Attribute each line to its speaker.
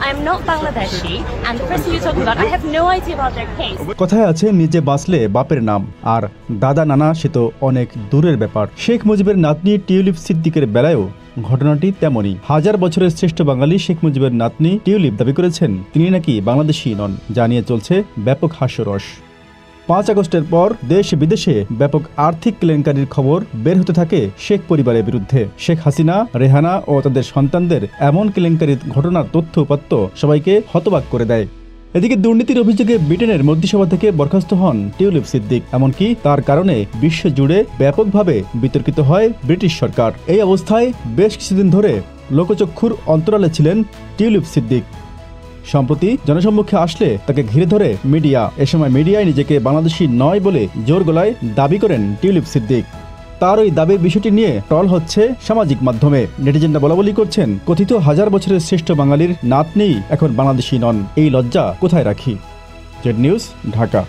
Speaker 1: I'm not Bangladeshi, and the person you're talking about, I have no idea about their case.
Speaker 2: কথায় আছে নিজে বাঁচলে বাপের নাম, আর দাদা নানা সে তো অনেক দূরের ব্যাপার। শেখ মুজিবের নাতনি টিউলিপ সিদ্দিকের বেলায়ও ঘটনাটি তেমনই। হাজার বছরের শ্রেষ্ঠ বাঙালি শেখ মুজিবের নাতনি টিউলিপ দাবি করেছেন তিনি নাকি বাংলাদেশী নন, জানিয়ে চলছে ব্যাপক হাস্যরস। 5 আগস্টের পর দেশ বিদেশে ব্যাপক আর্থিক কেলেঙ্কারির খবর বের হতে থাকে শেখ পরিবারের বিরুদ্ধে। শেখ হাসিনা, রেহানা ও তাদের সন্তানদের এমন কেলেঙ্কারির ঘটনার তথ্য উপাত্ত সবাইকে হতবাক করে দেয়। এদিকে দুর্নীতির অভিযোগে ব্রিটেনের মন্ত্রিসভা থেকে বরখাস্ত হন টিউলিপ সিদ্দিক, এমনকি তার কারণে বিশ্বজুড়ে ব্যাপকভাবে বিতর্কিত হয় ব্রিটিশ সরকার। এই অবস্থায় বেশ কিছুদিন ধরে লোকচক্ষুর অন্তরালে ছিলেন টিউলিপ সিদ্দিক। সম্প্রতি জনসম্মুখে আসলে তাকে ঘিরে ধরে মিডিয়া। এ সময় মিডিয়ায় নিজেকে বাংলাদেশি নয় বলে জোর গলায় দাবি করেন টিউলিপ সিদ্দিক। তার ওই দাবির বিষয়টি নিয়ে ট্রল হচ্ছে সামাজিক মাধ্যমে। নেটিজেনরা বলাবলি করছেন, কথিত হাজার বছরের শ্রেষ্ঠ বাঙালির নাতনি এখন বাংলাদেশি নন, এই লজ্জা কোথায় রাখি। Z news, Dhaka.